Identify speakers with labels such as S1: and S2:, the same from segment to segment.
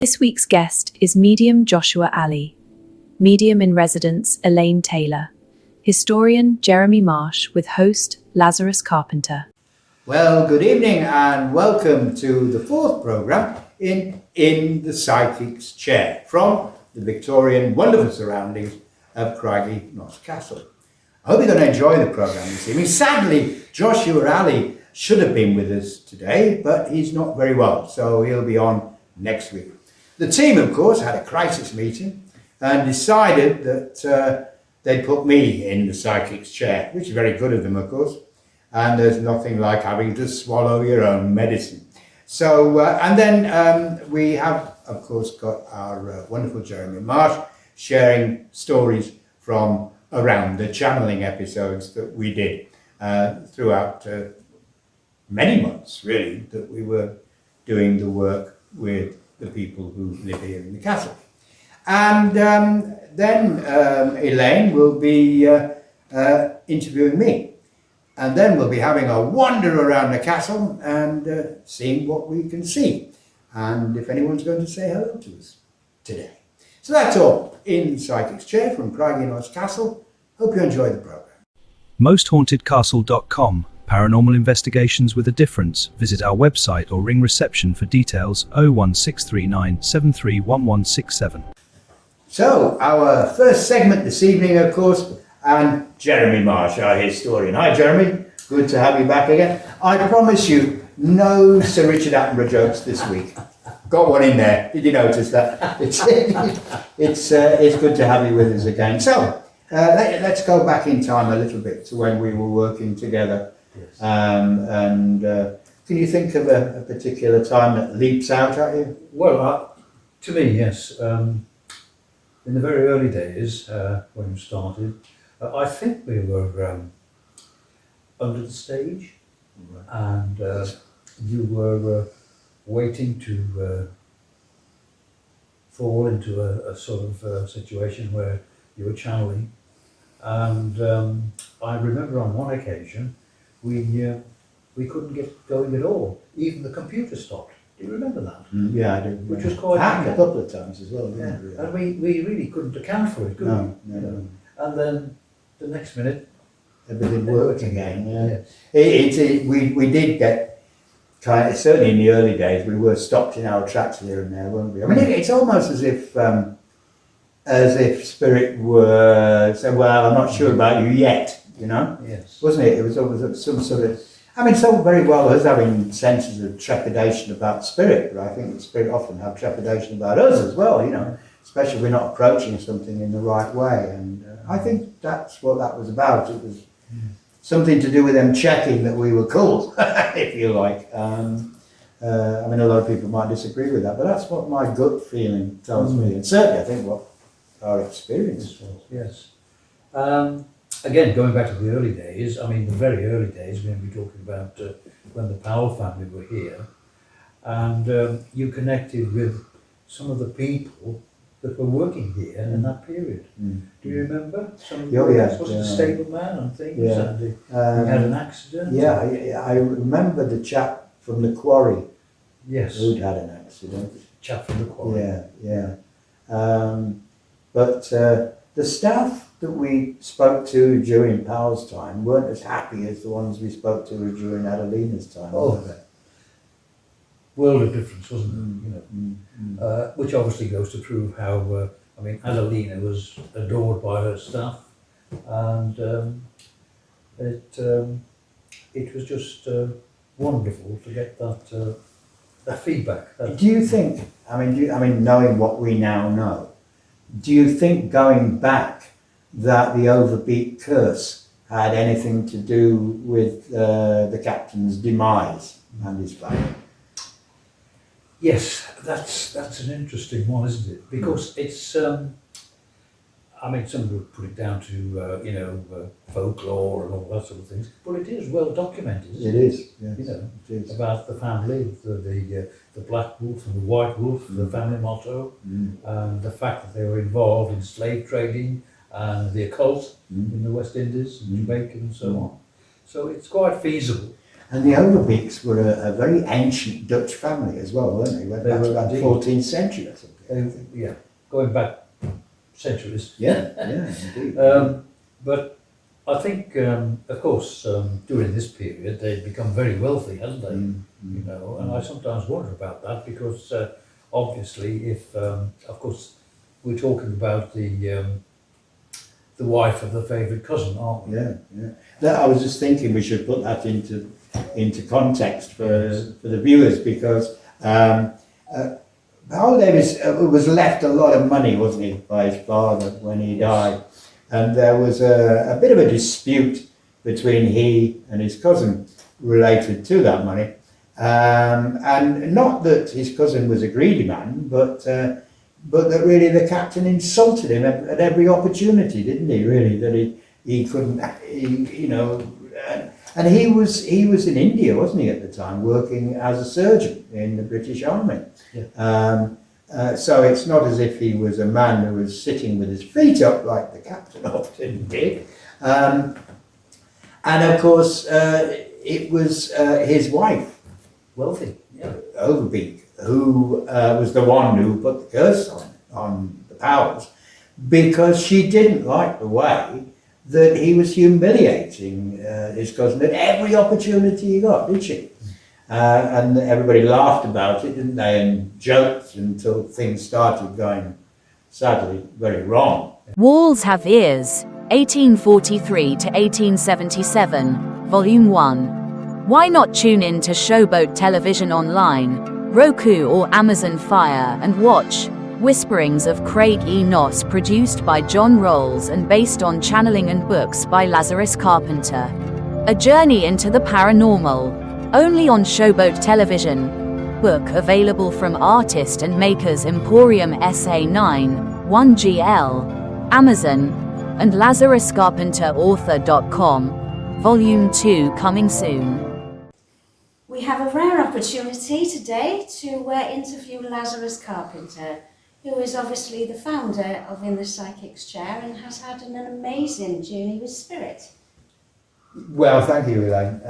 S1: This week's guest is medium Joshua Ali, medium in residence Elaine Taylor, historian Jeremy Marsh with host Lazarus Carpenter.
S2: Well, good evening and welcome to the fourth programme in the Psychic's Chair from the Victorian wonderful surroundings of Craigie Nos Castle. I hope you're going to enjoy the programme this evening. Sadly, Joshua Ali should have been with us today, but he's not very well, so he'll be on next week. The team, of course, had a crisis meeting and decided that they'd put me in the Psychic's Chair, which is very good of them, of course. And there's nothing like having to swallow your own medicine. So, and then we have, of course, got our wonderful Jeremy Marsh sharing stories from around the channeling episodes that we did throughout many months, really, that we were doing the work with the people who live here in the castle. And then Elaine will be interviewing me. And then we'll be having a wander around the castle and seeing what we can see. And if anyone's going to say hello to us today. So that's all in the Psychic's Chair from Craigie Nos Castle. Hope you enjoy the programme.
S3: MostHauntedCastle.com. Paranormal investigations with a difference. Visit our website or ring reception for details 01639 731167.
S2: So our first segment this evening, of course, and Jeremy Marsh, our historian. Hi, Jeremy. Good to have you back again. I promise you, no Sir Richard Attenborough jokes this week. Got one in there. Did you notice that? It's good to have you with us again. So let's go back in time a little bit to when we were working together. Yes. Can you think of a particular time that leaps out at you?
S4: Well, to me, yes. In the very early days, when we started, I think we were under the stage, right. And you were waiting to fall into a sort of situation where you were channeling. And I remember on one occasion, we couldn't get going at all. Even the computer stopped. Do you remember that?
S2: Yeah, I do.
S4: Which was quite
S2: happened a couple of times as well,
S4: yeah.
S2: Really?
S4: And we really couldn't account for it, could we?
S2: No.
S4: And then the next minute,
S2: everything worked again. Yeah.
S4: Yes.
S2: We did get kind of, certainly in the early days, we were stopped in our tracks here and there, weren't we? I mean, it's almost as if Spirit were saying, "Well, I'm not sure about you yet," you know?
S4: Yes.
S2: Wasn't it? It was always some sort of. I mean, so very well us having senses of trepidation about Spirit, but I think that Spirit often have trepidation about us as well, you know, especially if we're not approaching something in the right way. And I think that's what that was about. It was something to do with them checking that we were cool, if you like. I mean, a lot of people might disagree with that, but that's what my gut feeling tells me, and certainly I think what our experience was.
S4: Yes. Again, going back to the early days, I mean, the very early days, when we're talking about when the Powell family were here, and you connected with some of the people that were working here in that period. Do you remember? Some of the was it the stableman and things?
S2: Yeah.
S4: And he had an accident?
S2: Yeah, I remember the chap from the quarry.
S4: Yes.
S2: Who'd had an accident.
S4: Chap from the quarry.
S2: Yeah. But the staff that we spoke to during Powell's time weren't as happy as the ones we spoke to during Adelina's time.
S4: Oh, world of difference, wasn't it? You know, which obviously goes to prove how. I mean, Adelina was adored by her staff, and it was just wonderful to get that feedback.
S2: Do you think? I mean, knowing what we now know, do you think going back that the overbeat curse had anything to do with the captain's demise and his family?
S4: Yes, that's an interesting one, isn't it? Because it's, I mean, some would put it down to, folklore and all that sort of things, but it is well documented, isn't it?
S2: It is, yes.
S4: You know,
S2: it is.
S4: About the family, the black wolf and the white wolf, the family motto, and the fact that they were involved in slave trading and the occult in the West Indies and Jamaica and so on. So it's quite feasible.
S2: And the Overbeeks were a very ancient Dutch family as well, weren't they? Went
S4: They
S2: back to
S4: were
S2: about the
S4: indeed.
S2: 14th century or something.
S4: Yeah, going back centuries.
S2: Yeah, indeed.
S4: But I think, of course, during this period, they've become very wealthy, hasn't they? You know, and I sometimes wonder about that because obviously, if, of course, we're talking about the wife of the favourite cousin, aren't we?
S2: Yeah. That, I was just thinking we should put that into context for the viewers, because Powell Davies was left a lot of money, wasn't he, by his father when he died, and there was a bit of a dispute between he and his cousin related to that money, and not that his cousin was a greedy man, but that really the captain insulted him at every opportunity, didn't he? Really, that he couldn't, you know, and he was in India, wasn't he, at the time, working as a surgeon in the British Army.
S4: Yeah.
S2: So it's not as if he was a man who was sitting with his feet up like the captain often did. And of course, it was his wife,
S4: Wealthy, yeah.
S2: Overbeek, who was the one who put the curse on the Powells, because she didn't like the way that he was humiliating his cousin at every opportunity he got, did she? And everybody laughed about it, didn't they, and joked until things started going, sadly, very wrong.
S5: Walls Have Ears, 1843 to 1877, Volume 1. Why not tune in to Showboat Television Online, Roku or Amazon Fire and watch Whisperings of Craig E. Noss, produced by John Rolls and based on channeling and books by Lazarus Carpenter. A journey into the paranormal, only on Showboat Television. Book available from artist and makers Emporium SA9, 1GL, Amazon, and LazarusCarpenterAuthor.com. Volume 2 coming soon.
S6: We have a rare opportunity today to interview Lazarus Carpenter, who is obviously the founder of In the Psychic's Chair and has had an amazing journey with spirit.
S2: Well, thank you, Elaine.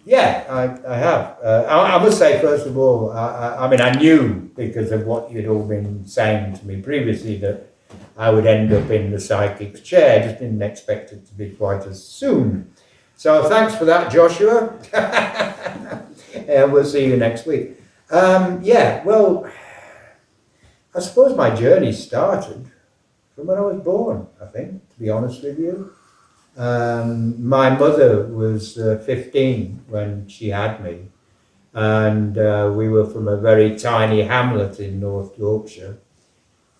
S2: Yeah, I have. I must say, first of all, I mean, I knew, because of what you'd all been saying to me previously, that I would end up in the psychic's chair. Just didn't expect it to be quite as soon. So thanks for that, Joshua. We'll see you next week. Yeah, well, I suppose my journey started from when I was born, I think, to be honest with you. My mother was 15 when she had me, and we were from a very tiny hamlet in North Yorkshire,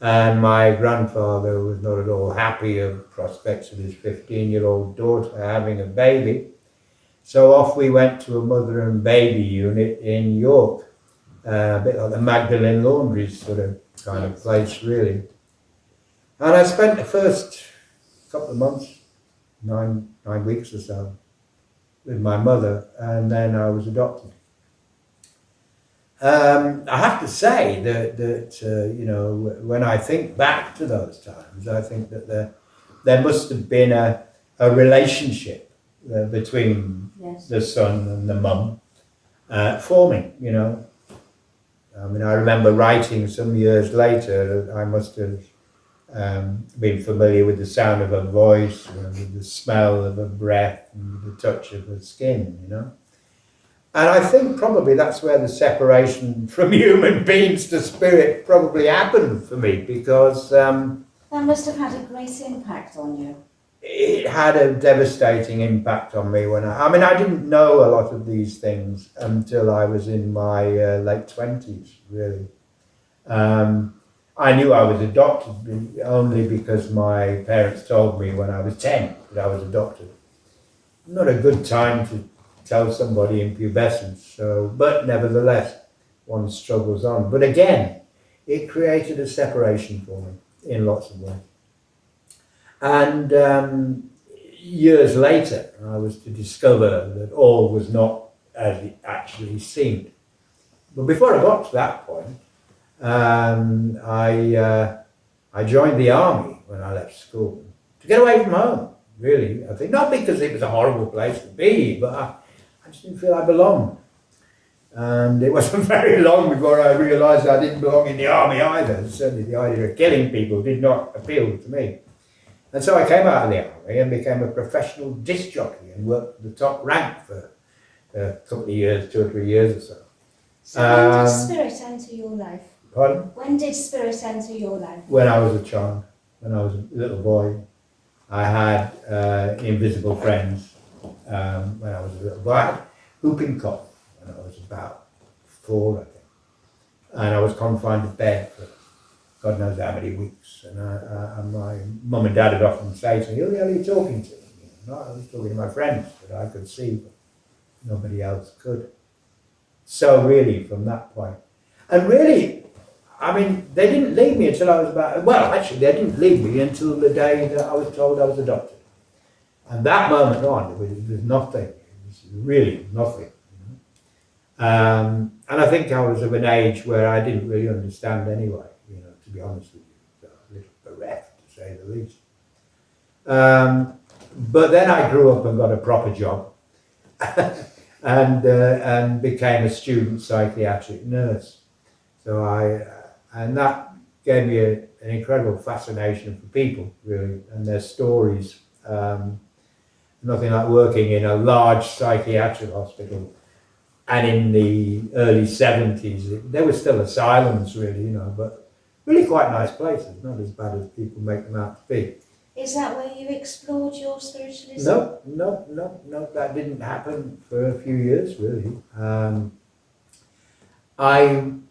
S2: and my grandfather was not at all happy of prospects of his 15-year-old daughter having a baby, so off we went to a mother and baby unit in York, a bit like the Magdalen Laundries sort of kind of place, really. And I spent the first couple of months, nine weeks or so, with my mother, and then I was adopted. I have to say that you know, when I think back to those times, I think that there must have been a relationship between the son and the mum forming, you know. I mean, I remember writing some years later that I must have been familiar with the sound of her voice, and with the smell of her breath, and the touch of her skin, you know. And I think probably that's where the separation from human beings to spirit probably happened for me, because
S6: That must have had a great impact on you.
S2: it had a devastating impact on me when I mean, I didn't know a lot of these things until I was in my late 20s, really. I knew I was adopted only because my parents told me when I was 10 that I was adopted. Not a good time to tell somebody in pubescence, so, but nevertheless, one struggles on. But again, it created a separation for me in lots of ways. And years later, I was to discover that all was not as it actually seemed. But before I got to that point, I joined the army when I left school to get away from home, really. I think not because it was a horrible place to be, but I just didn't feel I belonged. And it wasn't very long before I realised I didn't belong in the army either. Certainly the idea of killing people did not appeal to me. And so I came out of the army and became a professional disc jockey and worked the top rank for a couple of years, 2 or 3 years or so.
S6: So when did spirit enter your life?
S2: Pardon?
S6: When did spirit enter your life?
S2: When I was a child, when I was a little boy, I had invisible friends. When I was a little boy, I had whooping cough when I was about 4, I think. And I was confined to bed for God knows how many weeks. And my mum and dad would often say to me, "Who the hell are you talking to?" No, I was talking to my friends that I could see, but nobody else could. So really, from that point, and really, I mean, they didn't leave me until I was about, well, actually, they didn't leave me until the day that I was told I was adopted. And that moment on, it was nothing. It was really nothing. And I think I was of an age where I didn't really understand anyway, to be honest with you. So a little bereft, to say the least. But then I grew up and got a proper job and became a student psychiatric nurse. So and that gave me an incredible fascination for people, really, and their stories. Nothing like working in a large psychiatric hospital. And in the early 70s, there were still asylums, really, but really quite nice places, not as bad as people make them out to be.
S6: Is that where you explored your spiritualism?
S2: No, that didn't happen for a few years, really. I'd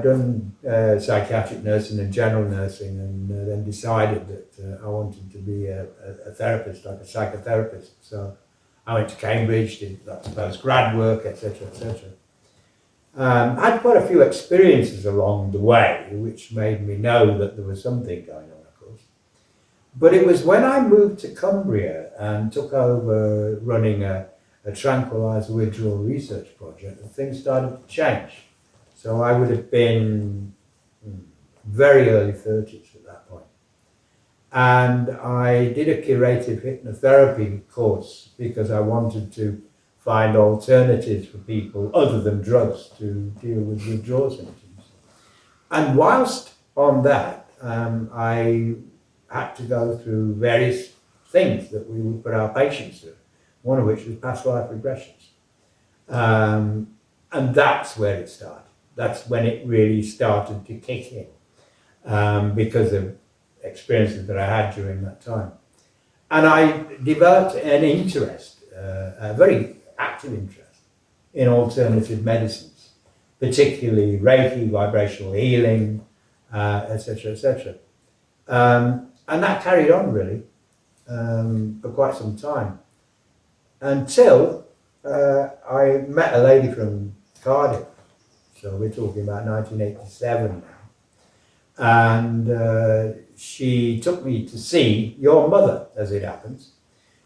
S2: done psychiatric nursing and general nursing, and then decided that I wanted to be a therapist, like a psychotherapist. So I went to Cambridge, did lots of post-grad work, etc., etc. I had quite a few experiences along the way, which made me know that there was something going on, of course. But it was when I moved to Cumbria and took over running a tranquilizer withdrawal research project that things started to change. So I would have been very early 30s at that point. And I did a curative hypnotherapy course because I wanted to find alternatives for people other than drugs to deal with withdrawal symptoms. And whilst on that, I had to go through various things that we would put our patients through, one of which was past life regressions. And that's where it started. That's when it really started to kick in, because of experiences that I had during that time. And I developed an interest, a very active interest, in alternative medicines, particularly Reiki, vibrational healing, etc., etc. And that carried on really for quite some time, until I met a lady from Cardiff. So we're talking about 1987 now. And she took me to see your mother, as it happens,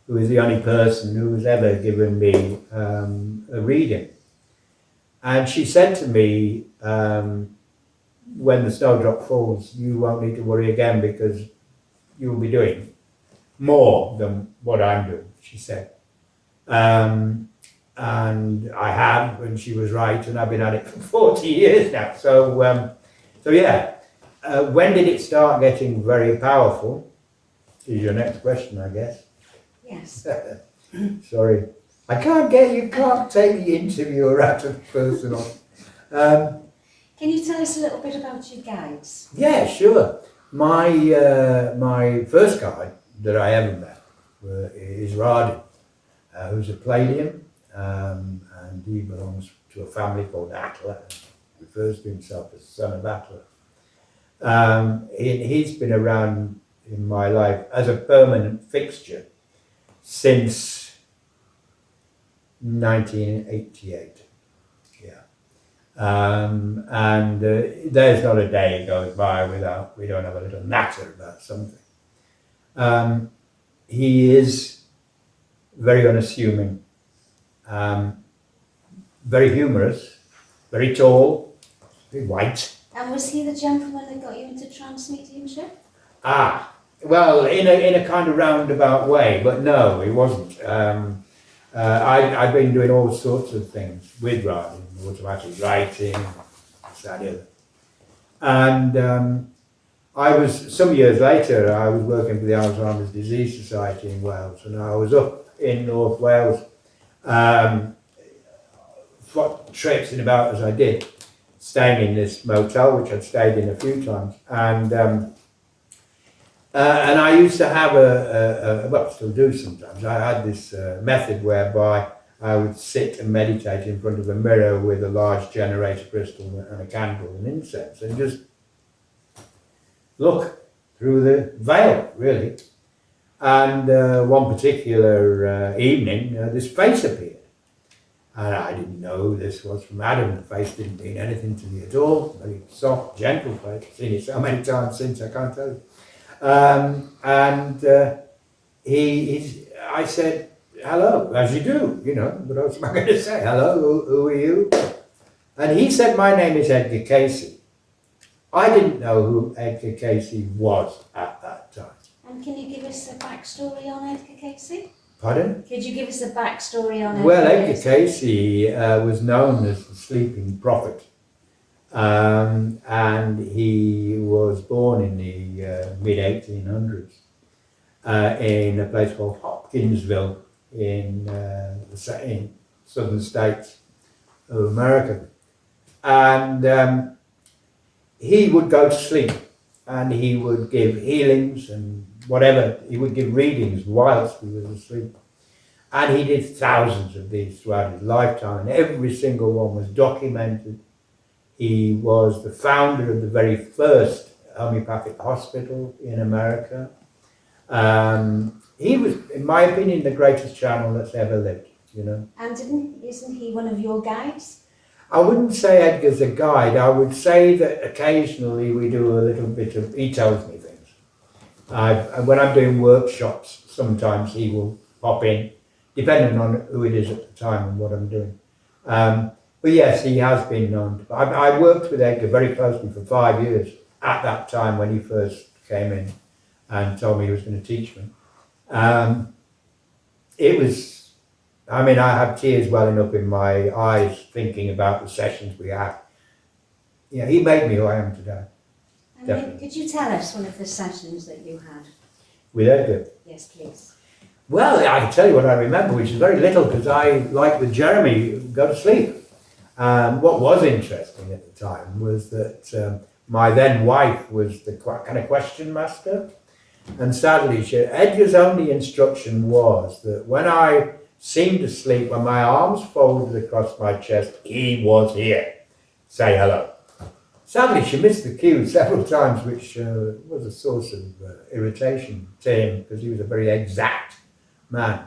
S2: who is the only person who has ever given me a reading. And she said to me, when the snowdrop falls, you won't need to worry again because you'll be doing more than what I'm doing, she said. And I have, and she was right, and I've been at it for 40 years now. So yeah, when did it start getting very powerful? Is your next question, I guess.
S6: Yes.
S2: Sorry, you can't take the interviewer out of personal.
S6: Can you tell us a little bit about your guides?
S2: Yeah, sure. My first guide that I ever met is Radin, who's a Palladian. And he belongs to a family called Attila, refers to himself as the son of Attila. He's been around in my life as a permanent fixture since 1988. Yeah. And there's not a day goes by without we don't have a little natter about something. He is very unassuming. Very humorous, very tall, very white.
S6: And was he the gentleman that got you into trance mediumship?
S2: Well, in a kind of roundabout way, but no, he wasn't. I've been doing all sorts of things with writing, automatic writing, that, the other. And I was, some years later, I was working for the Alzheimer's Disease Society in Wales, and I was up in North Wales, traipsing about as I did, staying in this motel, which I'd stayed in a few times, and I used to have well, still do sometimes, I had this method whereby I would sit and meditate in front of a mirror with a large generator crystal and a candle and incense, and just look through the veil, really. And one particular evening, this face appeared. And I didn't know this was from Adam. The face didn't mean anything to me at all. Very soft, gentle face. I've seen it so many times since, I can't tell you. I said, hello, as you do, you know, what else am I going to say? Hello, who are you? And he said, my name is Edgar Casey. I didn't know who Edgar Casey was at that time.
S6: And can you give us a backstory on Edgar Casey?
S2: Pardon?
S6: Could you give us a backstory on Edgar
S2: Well, Edgar
S6: Casey?
S2: Casey was known as the Sleeping Prophet. And he was born in the mid-1800s in a place called Hopkinsville in southern states of America. And he would go to sleep and he would give healings and whatever. He would give readings whilst he was asleep. And he did thousands of these throughout his lifetime, and every single one was documented. He was the founder of the very first homeopathic hospital in America. He was, in my opinion, the greatest channel that's ever lived, you know.
S6: And isn't he one of your guides?
S2: I wouldn't say Edgar's a guide. I would say that occasionally we do a little bit of, he tells me things. When I'm doing workshops, sometimes he will pop in, depending on who it is at the time and what I'm doing. But yes, he has been known. I worked with Edgar very closely for 5 years at that time when he first came in and told me he was going to teach me. It was, I mean, I had tears welling up in my eyes thinking about the sessions we had. Yeah, he made me who I am today.
S6: And
S2: Definitely.
S6: could you tell us one of the sessions that you had?
S2: With Edgar.
S6: Yes, please.
S2: Well, I can tell you what I remember, which is very little, because I, like with Jeremy, go to sleep. What was interesting at the time was that my then wife was the kind of question master. And sadly, Edgar's only instruction was that when I seemed to sleep, when my arms folded across my chest, he was here. Say hello. Sadly, she missed the cue several times, which was a source of irritation to him, because he was a very exact man.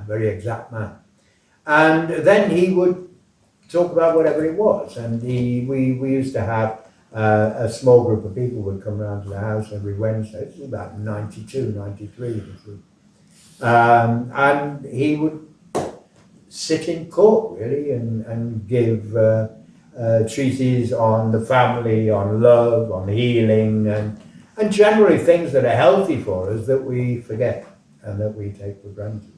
S2: And then he would talk about whatever it was, and we used to have a small group of people would come round to the house every Wednesday. This was about 92, 93. And he would sit in court, really, and give treatises on the family, on love, on healing, and generally things that are healthy for us that we forget and that we take for granted.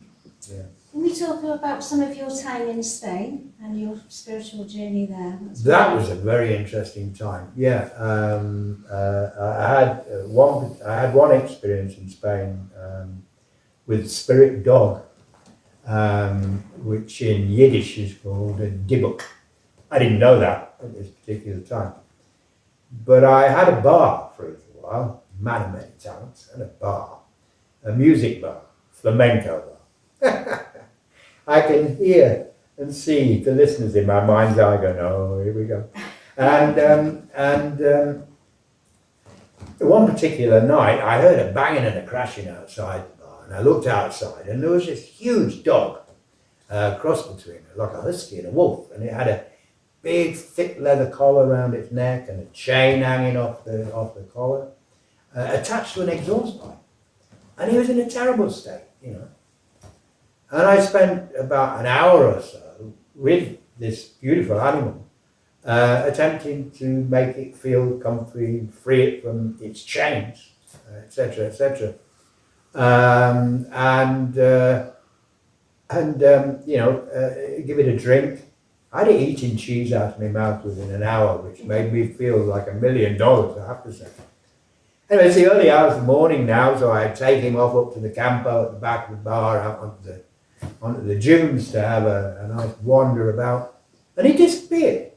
S2: Yeah.
S6: Can we talk about some of your time in Spain and your spiritual journey there?
S2: That was a very interesting time. Yeah, I had one experience in Spain with spirit dog, which in Yiddish is called a dibuk. I didn't know that at this particular time, but I had a bar for a little while. Man of many talents, and a music bar, flamenco bar. I can hear and see the listeners in my mind's eye going, oh, here we go. And one particular night, I heard a banging and a crashing outside the bar, and I looked outside, and there was this huge dog, cross between it, like a husky and a wolf, and it had a big, thick leather collar around its neck and a chain hanging off the collar, attached to an exhaust pipe. And he was in a terrible state, you know. And I spent about an hour or so with this beautiful animal, attempting to make it feel comfy, free it from its chains, etc., etc. and give it a drink. I had it eating cheese out of my mouth within an hour, which made me feel like $1 million, I have to say. Anyway, it's the early hours of the morning now, so I take him off up to the campo at the back of the bar, out onto the dunes to have a nice wander about. And he disappeared.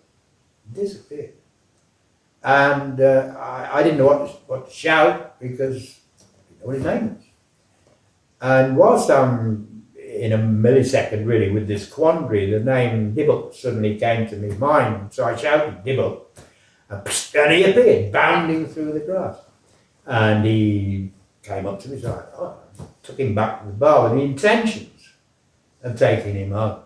S2: And I didn't know what to shout because I didn't know what his name was. And whilst I'm in a millisecond really with this quandary, the name Dibble suddenly came to me mind. So I shouted Dibble, and he appeared bounding through the grass. And he came up to me, so I took him back to the bar with the intentions of taking him home.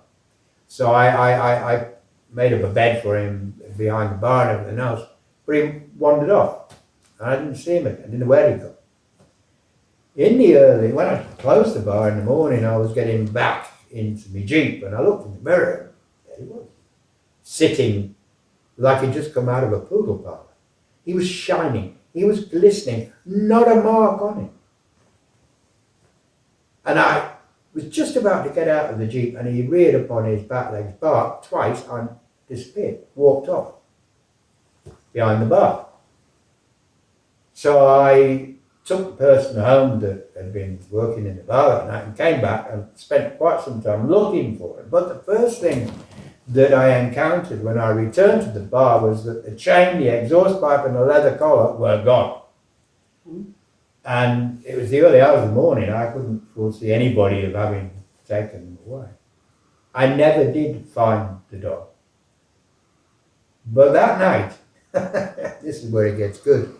S2: So I made up a bed for him behind the bar and everything else, but he wandered off. I didn't see him again, I didn't know where he'd gone. When I closed the bar in the morning, I was getting back into my Jeep and I looked in the mirror, there he was, sitting like he'd just come out of a poodle parlour. He was shining, he was glistening, not a mark on him. And I was just about to get out of the Jeep and he reared upon his back legs, barked twice and disappeared, walked off behind the bar. So I took the person home that had been working in the bar that night and came back and spent quite some time looking for him. But the first thing that I encountered when I returned to the bar was that the chain, the exhaust pipe and the leather collar were gone. And it was the early hours of the morning. I couldn't foresee anybody of having taken them away. I never did find the dog. But that night, this is where it gets good.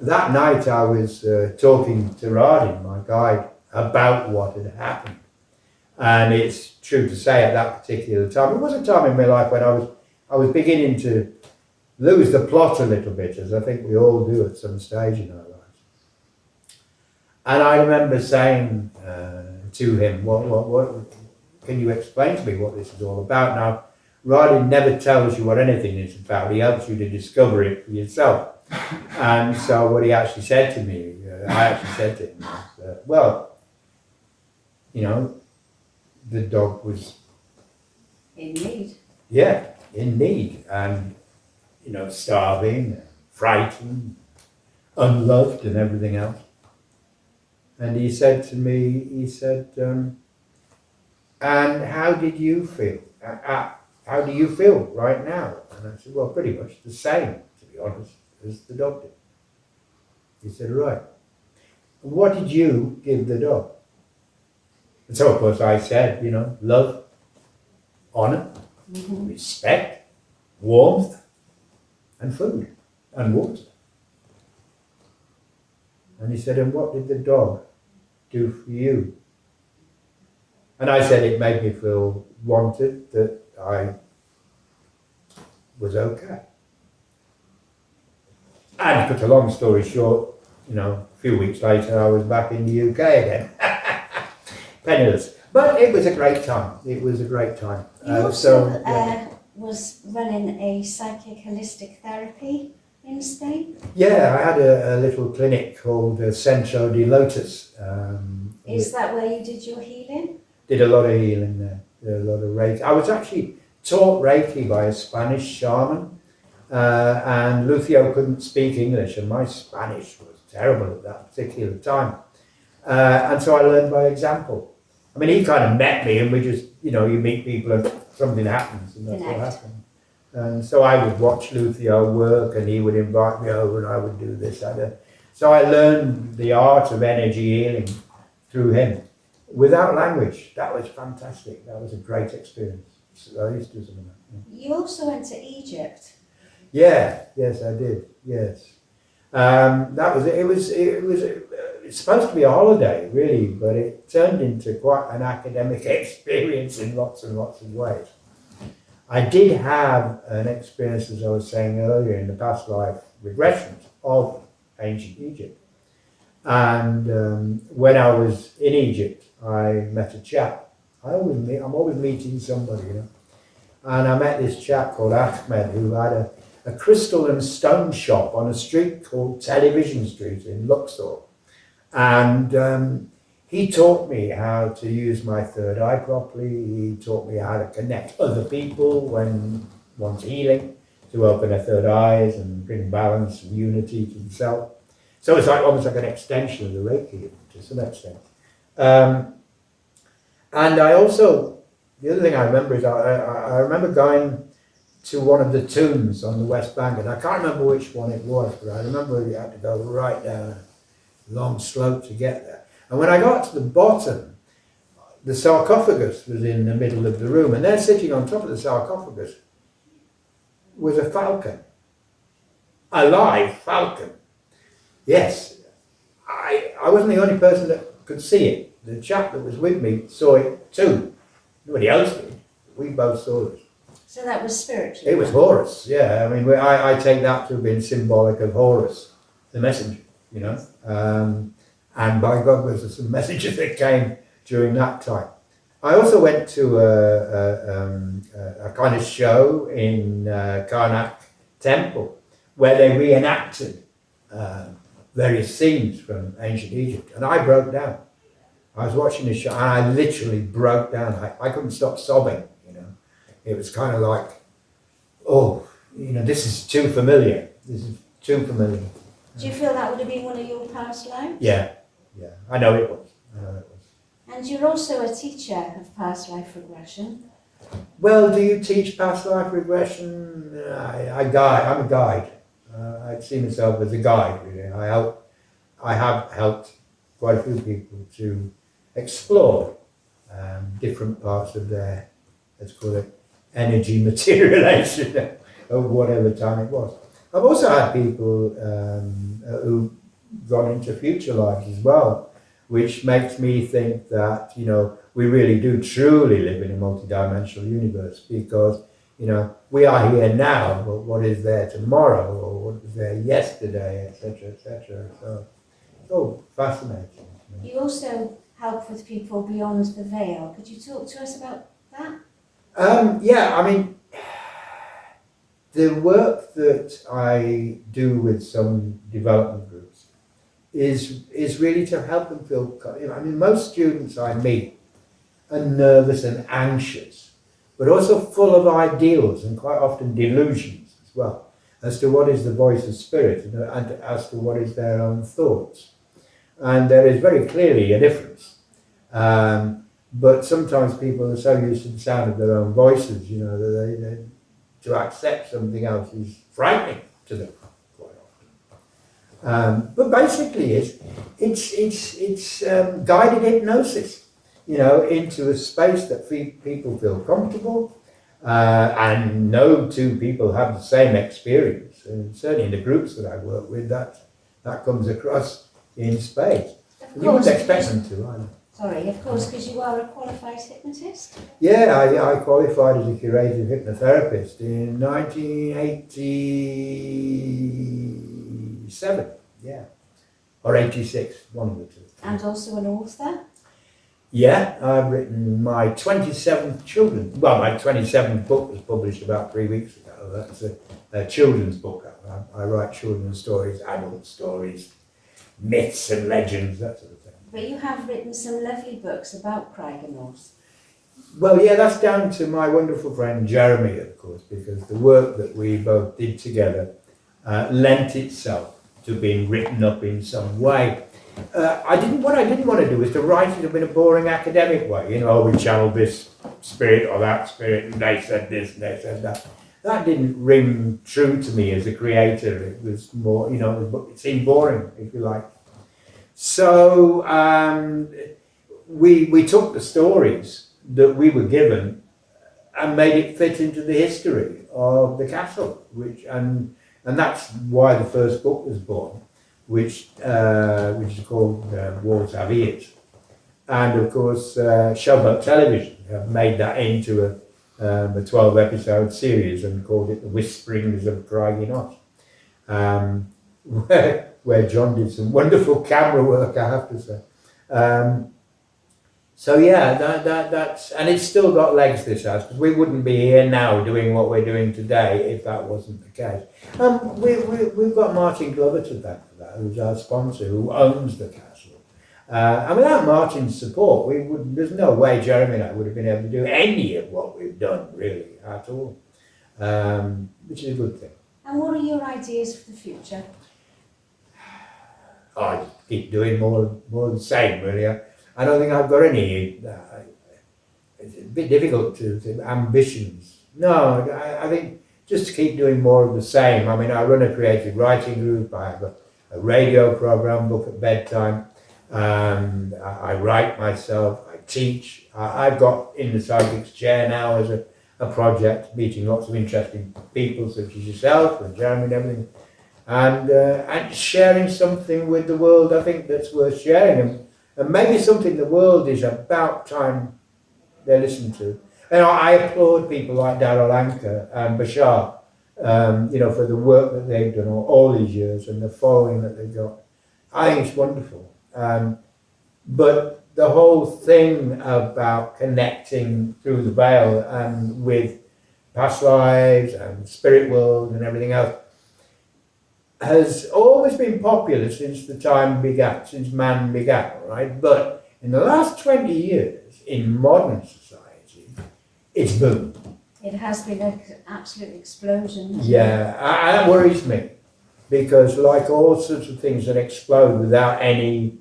S2: That night I was talking to Radin, my guide, about what had happened. And it's true to say at that particular time, it was a time in my life when I was beginning to lose the plot a little bit, as I think we all do at some stage in our lives. And I remember saying to him, what can you explain to me what this is all about? Now, Radin never tells you what anything is about. He helps you to discover it for yourself. And so what he actually said to me, I actually said to him, was, the dog was...
S6: In need.
S2: Yeah, in need. And, starving, frightened, unloved and everything else. And he said to me, and how did you feel? How do you feel right now? And I said, well, pretty much the same, to be honest, as the dog did. He said, right. What did you give the dog? And so, of course, I said, love, honour, respect, warmth, and food, and water. And he said, and what did the dog do for you? And I said, it made me feel wanted, that I was okay. And to cut a long story short, a few weeks later I was back in the UK again. Penniless. But it was a great time. It was a great time.
S6: You also was running a psychic holistic therapy in Spain?
S2: Yeah, I had a little clinic called Centro de Lotus.
S6: Is that where you did your healing?
S2: Did a lot of healing there. Did a lot of Reiki. I was actually taught Reiki by a Spanish shaman, and Lucio couldn't speak English, and my Spanish was terrible at that particular time. And so I learned by example. I mean, he kind of met me, and we just, you meet people and something happens, and that's what happened. And so I would watch Lucio work, and he would invite me over, and I would do this. So I learned the art of energy healing through him, without language. That was fantastic. That was a great experience. So I used to do some of that.
S6: You also went to Egypt.
S2: Yeah, yes, I did. Yes, that was it. It was it's supposed to be a holiday, really, but it turned into quite an academic experience in lots and lots of ways. I did have an experience, as I was saying earlier, in the past life regressions of ancient Egypt. And when I was in Egypt, I met a chap. I'm always meeting somebody, And I met this chap called Ahmed, who had a crystal and stone shop on a street called Television Street in Luxor. And he taught me how to use my third eye properly. He taught me how to connect other people when one's healing, to open their third eyes and bring balance and unity to the self. So it's like almost like an extension of the Reiki to some extent. And I also, the other thing I remember is I remember going to one of the tombs on the West Bank, and I can't remember which one it was, but I remember you had to go right down a long slope to get there. And when I got to the bottom, the sarcophagus was in the middle of the room, and there sitting on top of the sarcophagus was a falcon. A live falcon. Yes, I wasn't the only person that could see it. The chap that was with me saw it too. Nobody else did. We both saw it.
S6: So that was spiritual.
S2: It was Horus, yeah. I mean, I take that to have been symbolic of Horus, the messenger, you know. And by God, there's some messages that came during that time. I also went to a kind of show in Karnak Temple where they reenacted various scenes from ancient Egypt, and I broke down. I was watching the show and I literally broke down. I couldn't stop sobbing, you know. It was kind of like, oh, you know, this is too familiar. This is too familiar.
S6: Do you feel that would have been one of your past lives?
S2: Yeah, I know it was.
S6: And you're also a teacher of past life regression.
S2: Well, do you teach past life regression? I'm a guide. I see myself as a guide, really. I have helped quite a few people to explore different parts of their, let's call it, energy materialization of whatever time it was. I've also had people who've gone into future lives as well, which makes me think that, you know, we really do truly live in a multidimensional universe, because, you know, we are here now, but what is there tomorrow, or what was there yesterday, etc., etc. So it's all fascinating.
S6: You also help with people beyond the veil. Could you talk to us about that?
S2: Yeah, I mean, the work that I do with some development groups is really to help them feel, I mean, most students I meet are nervous and anxious, but also full of ideals and quite often delusions as well, as to what is the voice of spirit and as to what is their own thoughts. And there is very clearly a difference. But sometimes people are so used to the sound of their own voices, you know, that they to accept something else is frightening to them quite often. But basically it's guided hypnosis, you know, into a space that people feel comfortable, and no two people have the same experience. And certainly in the groups that I work with, that comes across in spades. You wouldn't expect them to either.
S6: Sorry, of course, because you are a qualified hypnotist.
S2: Yeah, I qualified as a curative hypnotherapist in 1987, yeah, or 86, one of the two.
S6: And also an author.
S2: Yeah, I've written my 27th my 27th book was published about 3 weeks ago. That's a children's book. I write children's stories, adult stories, myths and legends, that sort of thing.
S6: But you have written some lovely books about Craigie North.
S2: Well, yeah, that's down to my wonderful friend Jeremy, of course, because the work that we both did together lent itself to being written up in some way. What I didn't want to do was to write it up in a boring academic way. You know, we channeled this spirit or that spirit, and they said this and they said that. That didn't ring true to me as a creator. It was more, you know, it seemed boring, if you like. So we took the stories that we were given and made it fit into the history of the castle, and that's why the first book was born, which is called Walls Have Ears. And of course, Showboat Television have made that into a 12-episode series and called it The Whisperings of Craigie North, where John did some wonderful camera work, I have to say. So yeah, that's, and it's still got legs, this house, because we wouldn't be here now doing what we're doing today if that wasn't the case. We've got Martin Glover to thank for that, who's our sponsor, who owns the castle. And without Martin's support, there's no way Jeremy and I would have been able to do any of what we've done, really, at all, which is a good thing.
S6: And what are your ideas for the future?
S2: I keep doing more of the same, really. I don't think I've got any. It's a bit difficult to ambitions. No, I think just to keep doing more of the same. I mean, I run a creative writing group. I have a radio program, book at bedtime. I write myself. I teach. I've got in the Psychics Chair now as a project, meeting lots of interesting people such as yourself and Jeremy and everything. And sharing something with the world, I think that's worth sharing, and maybe something the world is about time they listen to. And I applaud people like Darryl Anker and Bashar, for the work that they've done all these years and the following that they've got. I think it's wonderful. But the whole thing about connecting through the veil and with past lives and spirit world and everything else has always been popular since since man began, right? But in the last 20 years, in modern society, it's boomed.
S6: It has been an absolute explosion.
S2: Yeah, that worries me, because like all sorts of things that explode without any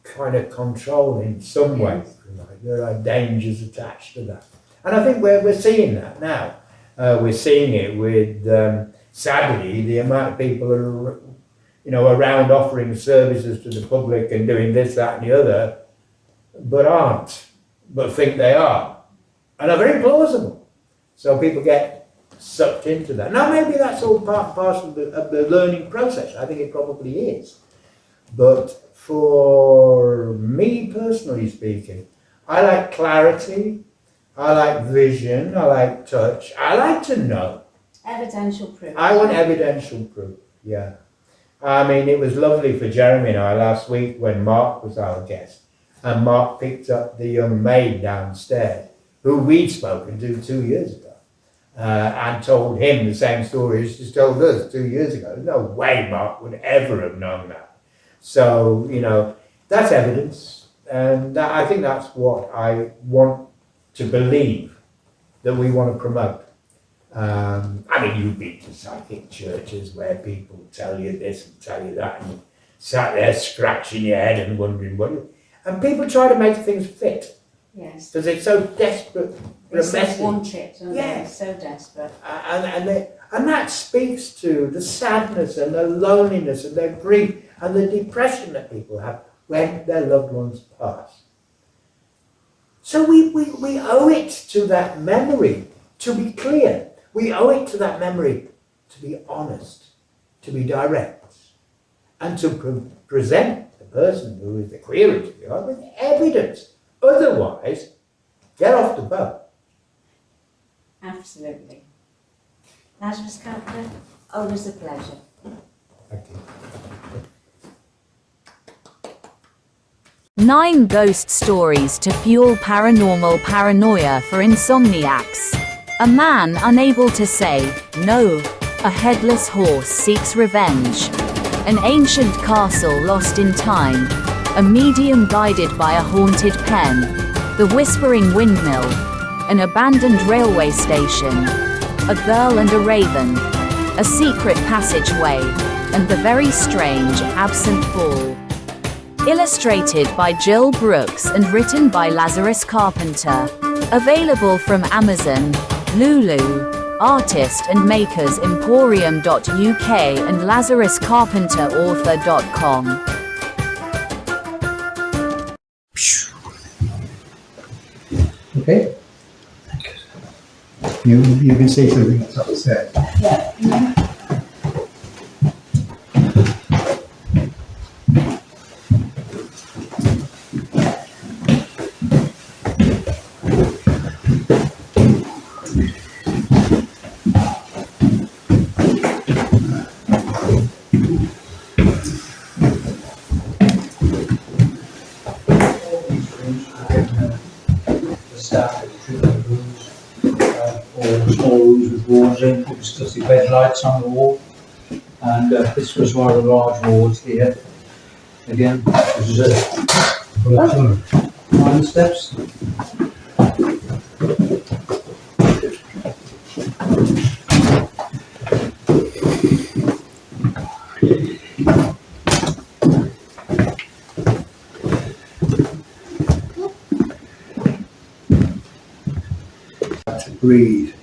S2: kind of control in some way, right? There are dangers attached to that. And I think we're seeing that now. We're seeing it with... sadly, the amount of people are, around offering services to the public and doing this, that, and the other, but think they are, and are very plausible. So people get sucked into that. Now, maybe that's all part of the learning process. I think it probably is. But for me, personally speaking, I like clarity, I like vision, I like touch, I like to know.
S6: Evidential proof.
S2: I want evidential proof, yeah. I mean, it was lovely for Jeremy and I last week when Mark was our guest, and Mark picked up the young maid downstairs who we'd spoken to 2 years ago, and told him the same story as she's told us 2 years ago. There's no way Mark would ever have known that. So, that's evidence, and I think that's what I want to believe that we want to promote. You've been to psychic churches where people tell you this and tell you that, and you sat there scratching your head and wondering and people try to make things fit.
S6: Yes.
S2: Because they're so desperate for a message.
S6: They want it, and
S2: Yes.
S6: they're so desperate.
S2: And that speaks to the sadness and the loneliness and their grief and the depression that people have when their loved ones pass. So we owe it to that memory to be clear. We owe it to that memory to be honest, to be direct, and to present the person who is the query to God with evidence. Otherwise, get off the boat.
S6: Absolutely. Lazarus Carpenter, always a pleasure.
S2: Thank you.
S5: 9 ghost stories to fuel paranormal paranoia for insomniacs. A man unable to say no. A headless horse seeks revenge. An ancient castle lost in time. A medium guided by a haunted pen. The whispering windmill. An abandoned railway station. A girl and a raven. A secret passageway. And the very strange absent ball. Illustrated by Jill Brooks and written by Lazarus Carpenter. Available from Amazon, Lulu, Artist and Makers Emporium.uk and LazarusCarpenterAuthor.com.
S7: Okay. You can say something that's upset.
S4: Because the bed lights on the wall, and this was one of the large wards here. Again, this is a minor steps.
S7: To breathe.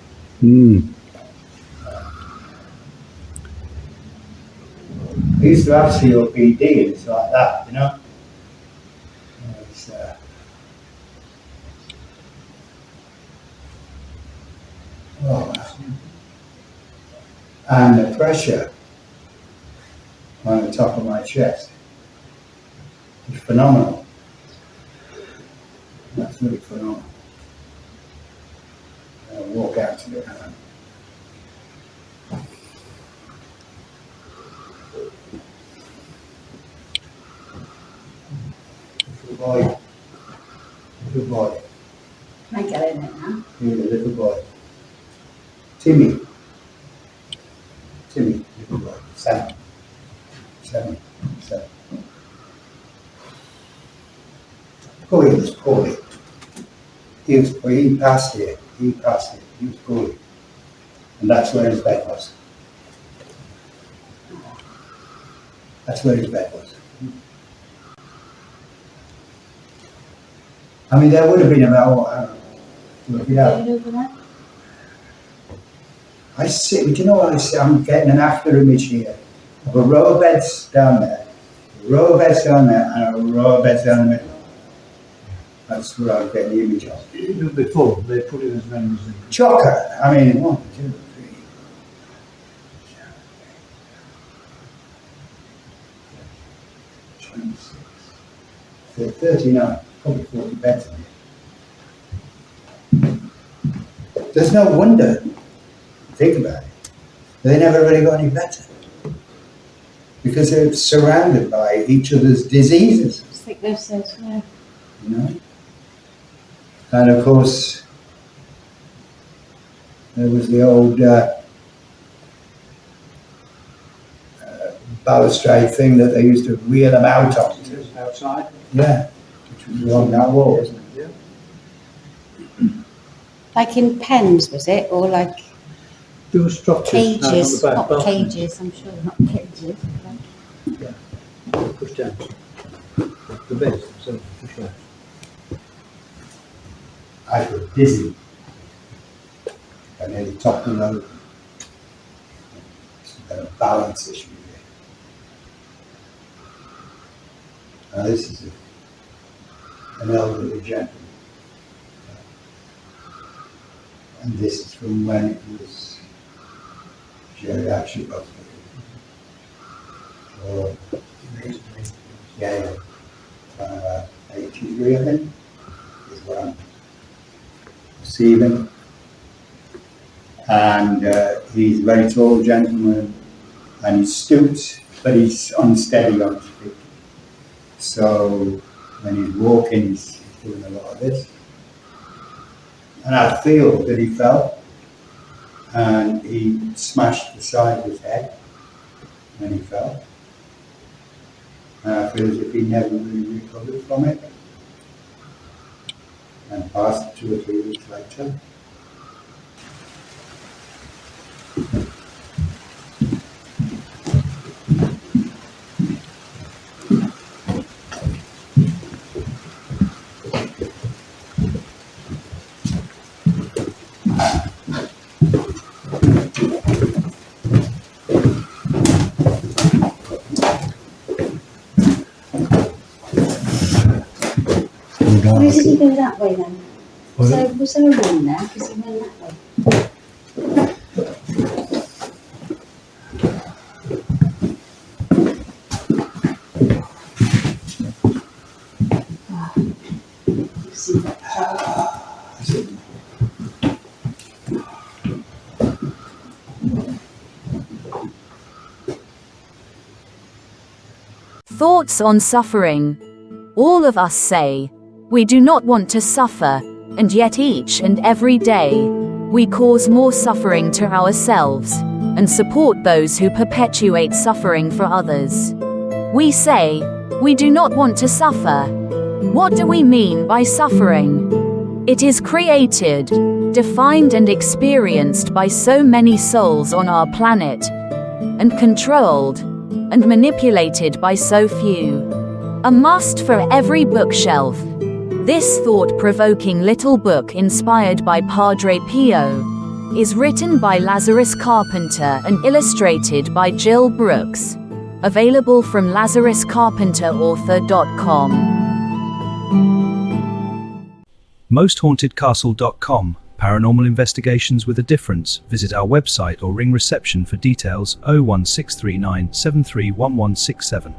S7: I used to have COPD and it's like that, you know. It's, and the pressure on the top of my chest is phenomenal. That's really phenomenal. I'll walk out to it now. Little boy. Little boy.
S6: Can I get in it now?
S7: Here's a little boy. Timmy. Timmy, little boy. 7. 7. 7. Oh, he was poorly. He passed here. He passed it. He was poorly. And that's where his bed was. That's where his bed was. I mean, there would have been about, I don't know, work it out.
S6: Over there?
S7: I sit, do you know what I see? I'm getting an after image here of a row of beds down there, a row of beds down there, and a row of beds down the middle. That's where I'm getting the image of.
S4: Even before, they put it as many as they could.
S7: Chocker, I mean, 1, 2, 3. 26. 39, probably 40 beds in here. There's no wonder, think about it, they never really got any better. Because they're surrounded by each other's diseases,
S6: I think this is, yeah.
S7: you know? And of course, there was the old balustrade thing that they used to wheel them out on.
S4: Outside?
S7: Yeah, which was along that wall, isn't it?
S4: Yeah.
S6: Like in pens, was it? Or like
S4: There were structures.
S6: cages?
S4: on the back,
S6: Not
S4: balconies.
S6: cages, I'm sure, not cages.
S4: Push down. The beds themselves push down.
S7: I got dizzy. I nearly toppled over. Some kind of balance issue here. Now this is an elderly gentleman. And this is from when it was geriatric hospital. Oh, yeah. 83, I think, is what I'm receiving. And he's a very tall gentleman, and he stoops, but he's unsteady on his feet. So when he's walking, he's doing a lot of this. And I feel that he fell, and he smashed the side of his head when he fell. And I feel as if he never really recovered from it. And passed 2 or 3 weeks later.
S6: Why did he go that way then? So was there a room there? Because he went that way. See that child?
S5: Thoughts on suffering. All of us say, we do not want to suffer, and yet each and every day, we cause more suffering to ourselves, and support those who perpetuate suffering for others. We say, We do not want to suffer. What do we mean by suffering? It is created, defined and experienced by so many souls on our planet, and controlled and manipulated by so few. A must for every bookshelf. This thought-provoking little book, inspired by Padre Pio, is written by Lazarus Carpenter and illustrated by Jill Brooks. Available from LazarusCarpenterAuthor.com.
S3: MostHauntedCastle.com. Paranormal investigations with a difference. Visit our website or ring reception for details. 01639 731167.